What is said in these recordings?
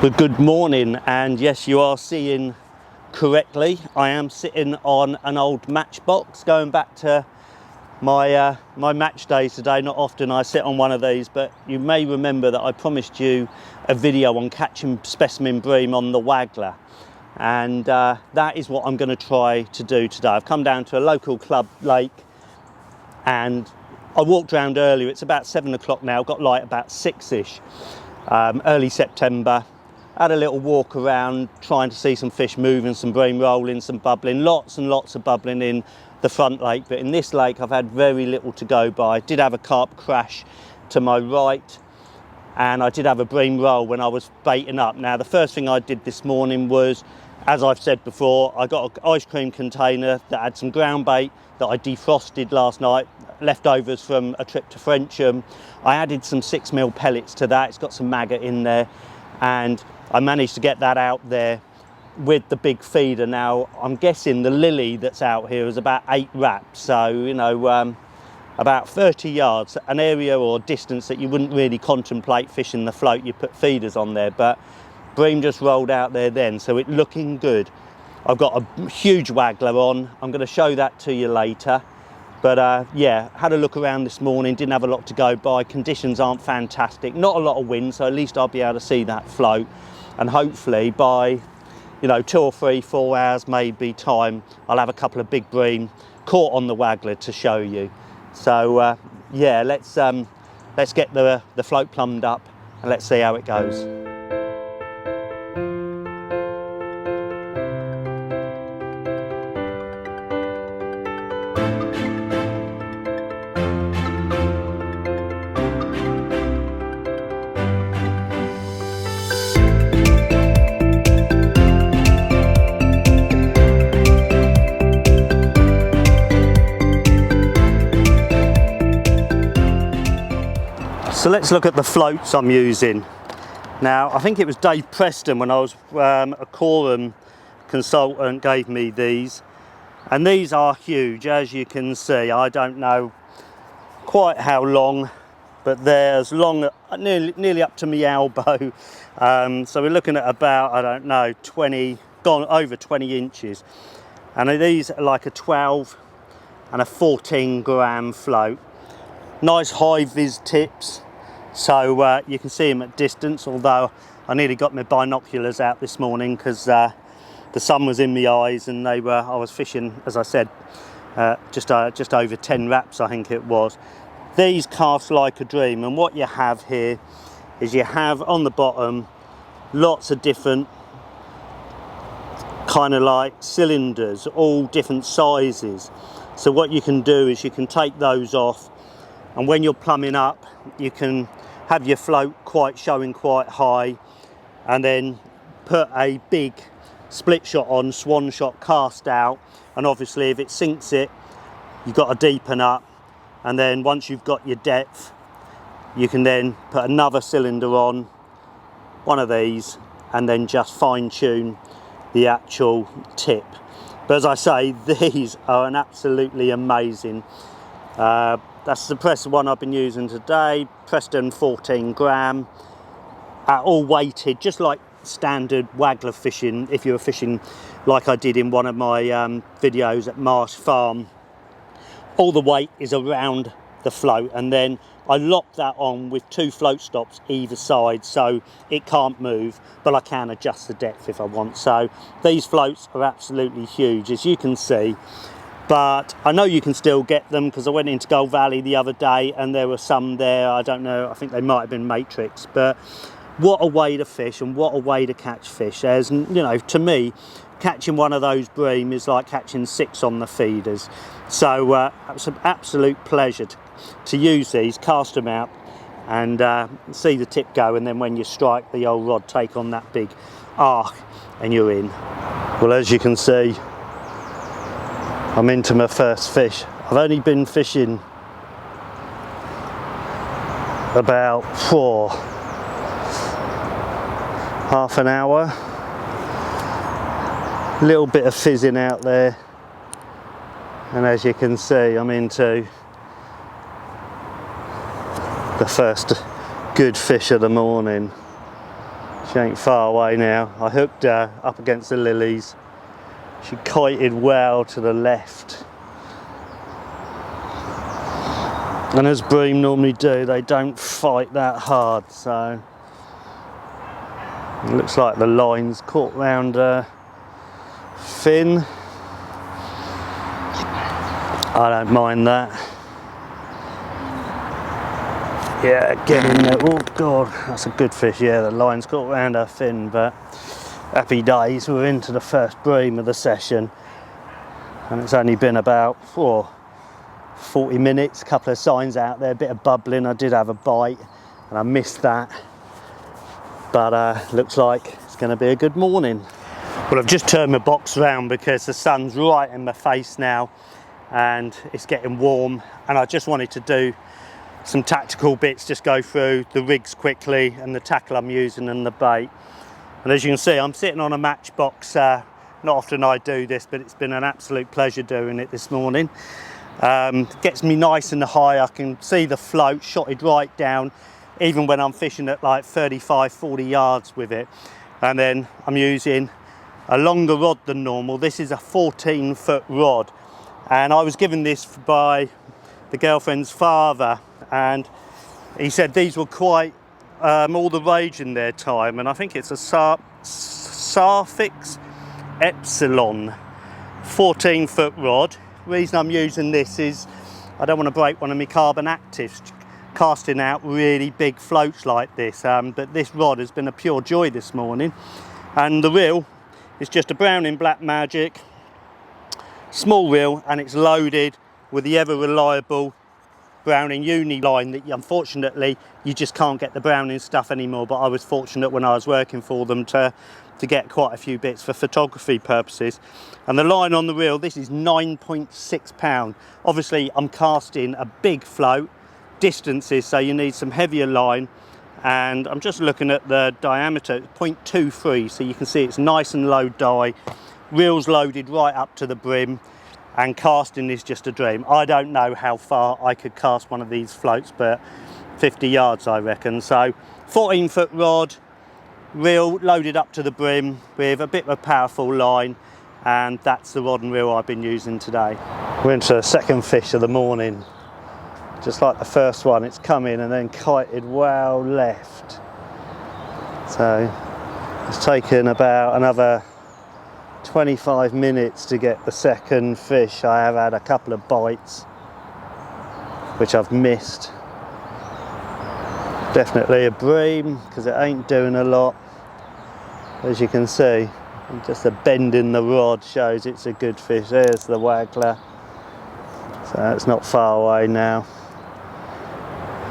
Well, good morning, and yes, you are seeing correctly. I am sitting on an old matchbox, going back to my my match days today. Not often I sit on one of these, but you may remember that I promised you a video on catching specimen bream on the Waggler, and that is what I'm going to try to do today. I've come down to a local club lake, and I walked around earlier. It's about 7 o'clock now, got light about 6ish, early September. Had a little walk around trying to see some fish moving, some bream rolling, some bubbling, lots and lots of bubbling in the front lake, but in this lake I've had very little to go by. I did have a carp crash to my right, and I did have a bream roll when I was baiting up. Now the first thing I did this morning was, as I've said before, I got an ice cream container that had some ground bait that I defrosted last night, leftovers from a trip to Frensham. I added some 6mm pellets to that. It's got some maggot in there, and I managed to get that out there with the big feeder. Now I'm guessing the lily that's out here is about 8 wraps, so you know, about 30 yards, an area or distance that you wouldn't really contemplate fishing the float. You put feeders on there, but bream just rolled out there then, so it's looking good. I've got a huge waggler on. I'm going to show that to you later. But yeah, had a look around this morning, didn't have a lot to go by. Conditions aren't fantastic, not a lot of wind, so at least I'll be able to see that float. And hopefully by, you know, 2 or 3, 4 hours maybe time, I'll have a couple of big bream caught on the Waggler to show you. So yeah, let's get the float plumbed up and let's see how it goes. So let's look at the floats I'm using. Now, I think it was Dave Preston, when I was a quorum consultant, gave me these. And these are huge, as you can see. I don't know quite how long, but they're as long, nearly up to my elbow. So we're looking at about, I don't know, 20, gone over 20 inches. And these are like a 12 and a 14 gram float. Nice high vis tips. So you can see them at distance, although I nearly got my binoculars out this morning because the sun was in my eyes, and I was fishing, as I said, just over 10 wraps I think it was. These cast like a dream, and what you have here is you have on the bottom lots of different kind of like cylinders, all different sizes. So what you can do is you can take those off, and when you're plumbing up you can have your float showing quite high, and then put a big split shot on, swan shot, cast out, and obviously if it sinks it, you've got to deepen up, and then once you've got your depth you can then put another cylinder on, one of these, and then just fine tune the actual tip. But as I say, these are an absolutely amazing, that's the Preston one I've been using today, Preston 14 gram, all weighted, just like standard Waggler fishing. If you were fishing like I did in one of my videos at Marsh Farm, all the weight is around the float, and then I lock that on with 2 float stops either side, so it can't move, but I can adjust the depth if I want. So these floats are absolutely huge, as you can see. But I know you can still get them, because I went into Gold Valley the other day and there were some there. I don't know, I think they might have been matrix, but what a way to fish and what a way to catch fish. There's, you know, to me, catching one of those bream is like catching 6 on the feeders. So it's an absolute pleasure to use these, cast them out and see the tip go, and then when you strike the old rod, take on that big arc and you're in. Well, as you can see, I'm into my first fish. I've only been fishing about half an hour. A little bit of fizzing out there, and as you can see, I'm into the first good fish of the morning. She ain't far away now. I hooked her up against the lilies. She kited well to the left. And as bream normally do, they don't fight that hard, so it looks like the line's caught round her fin. I don't mind that. Yeah, get in there. Oh God, that's a good fish. Yeah, the line's caught round her fin, but happy days. We're into the first bream of the session, and it's only been about 40 minutes, a couple of signs out there, a bit of bubbling. I did have a bite and I missed that, but looks like it's going to be a good morning. Well, I've just turned my box round because the sun's right in my face now and it's getting warm, and I just wanted to do some tactical bits, just go through the rigs quickly and the tackle I'm using and the bait. And as you can see, I'm sitting on a matchbox. Not often I do this, but it's been an absolute pleasure doing it this morning. Gets me nice and high. I can see the float shotted right down, even when I'm fishing at like 35-40 yards with it. And then I'm using a longer rod than normal. This is a 14-foot rod, and I was given this by the girlfriend's father, and he said these were quite all the rage in their time, and I think it's a Sarfix Epsilon 14-foot rod. The reason I'm using this is I don't want to break one of my carbon actives casting out really big floats like this, but this rod has been a pure joy this morning. And the reel is just a Browning Black Magic small reel, and it's loaded with the ever reliable Browning uni line that unfortunately you just can't get the Browning stuff anymore, but I was fortunate when I was working for them to get quite a few bits for photography purposes. And the line on the reel, this is 9.6 pound. Obviously I'm casting a big float distances, so you need some heavier line, and I'm just looking at the diameter, 0.23, so you can see it's nice and low die, reels loaded right up to the brim, and casting is just a dream. I don't know how far I could cast one of these floats, but 50 yards I reckon. So 14-foot rod, reel loaded up to the brim with a bit of a powerful line, and that's the rod and reel I've been using today. We're into the second fish of the morning. Just like the first one, it's come in and then kited well left. So it's taken about another 25 minutes to get the second fish. I have had a couple of bites which I've missed. Definitely a bream because it ain't doing a lot. As you can see, just a bend in the rod shows it's a good fish. There's the Waggler, so it's not far away now.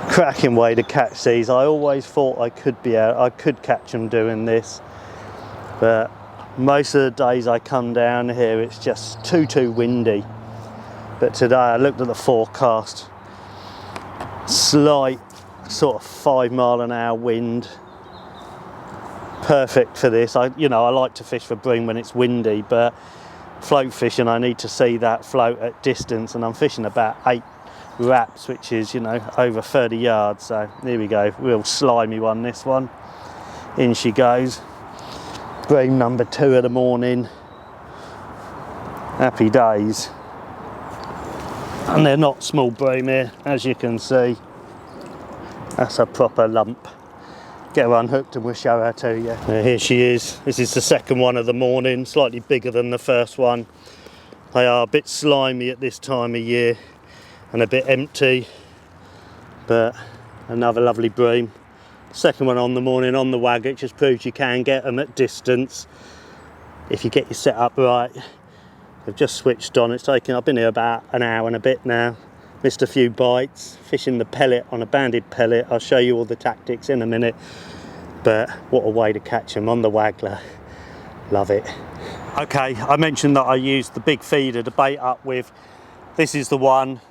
Cracking way to catch these. I always thought I could catch them doing this, but most of the days I come down here it's just too windy. But today I looked at the forecast, slight sort of 5 mile an hour wind, perfect for this. I like to fish for bream when it's windy, but float fishing I need to see that float at distance, and I'm fishing about 8 wraps, which is over 30 yards. So here we go, real slimy one, this one. In she goes. Bream number 2 of the morning. Happy days. And they're not small bream here, as you can see. That's a proper lump. Get her unhooked and we'll show her to you. Now, here she is. This is the second one of the morning, slightly bigger than the first one. They are a bit slimy at this time of year and a bit empty, but another lovely bream. Second one on the morning on the Waggler. It just proves you can get them at distance if you get your setup right. I've just switched on. I've been here about an hour and a bit now. Missed a few bites, fishing the pellet on a banded pellet. I'll show you all the tactics in a minute, but what a way to catch them on the Waggler. Love it. Okay, I mentioned that I used the big feeder to bait up with. This is the one.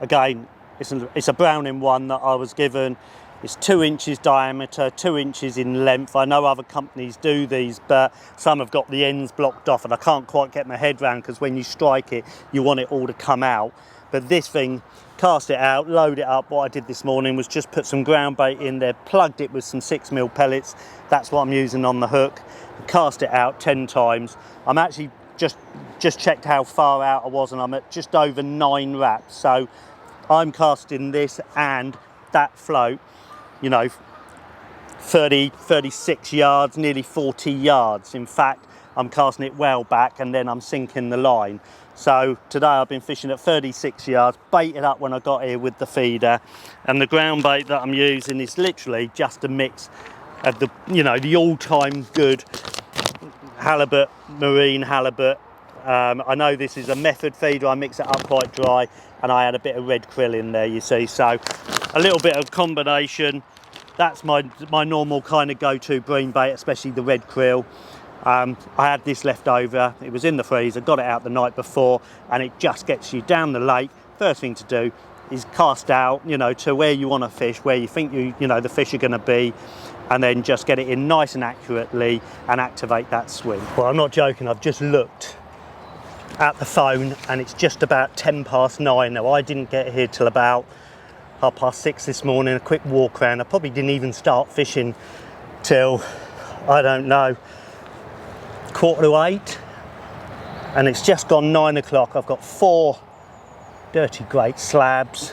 Again, it's a Browning one that I was given. It's 2 inches diameter, 2 inches in length. I know other companies do these, but some have got the ends blocked off, and I can't quite get my head around because when you strike it, you want it all to come out. But this thing, cast it out, load it up. What I did this morning was just put some ground bait in there, plugged it with some 6mm pellets. That's what I'm using on the hook. Cast it out 10 times. I'm actually just checked how far out I was, and I'm at just over 9 wraps. So I'm casting this and that float, you know, 36 yards, nearly 40 yards. In fact, I'm casting it well back and then I'm sinking the line. So today I've been fishing at 36 yards, baited up when I got here with the feeder, and the ground bait that I'm using is literally just a mix of the, you know, the all-time good halibut, marine halibut. I know this is a method feeder, I mix it up quite dry, and I had a bit of red krill in there, you see, so a little bit of combination. That's my normal kind of go-to bream bait, especially the red krill. I had this left over, it was in the freezer, got it out the night before, and it just gets you down the lake. First thing to do is cast out, you know, to where you want to fish, where you think you know the fish are going to be, and then just get it in nice and accurately and activate that swing. Well, I'm not joking, I've just looked at the phone and it's just about 9:10. Now, I didn't get here till about 6:30 this morning, a quick walk around. I probably didn't even start fishing till, I don't know, 7:45, and it's just gone 9 o'clock. I've got 4 dirty great slabs.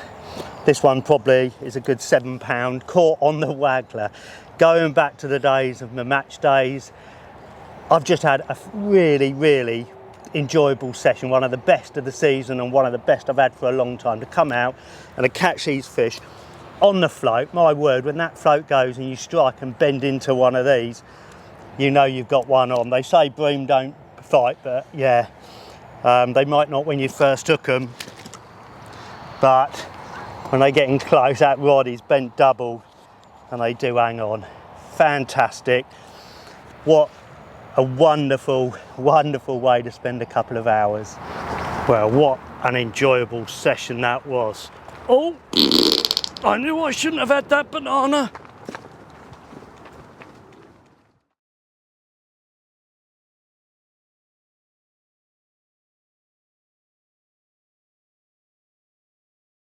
This one probably is a good 7 pound, caught on the Waggler. Going back to the days of my match days, I've just had a really enjoyable session, one of the best of the season and one of the best I've had for a long time, to come out and to catch these fish on the float. My word, when that float goes and you strike and bend into one of these, you know you've got one on. They say bream don't fight, but yeah, they might not when you first hook them, but when they get in close, that rod is bent double and they do hang on. Fantastic. What a wonderful way to spend a couple of hours. Well, what an enjoyable session that was. Oh, I knew I shouldn't have had that banana.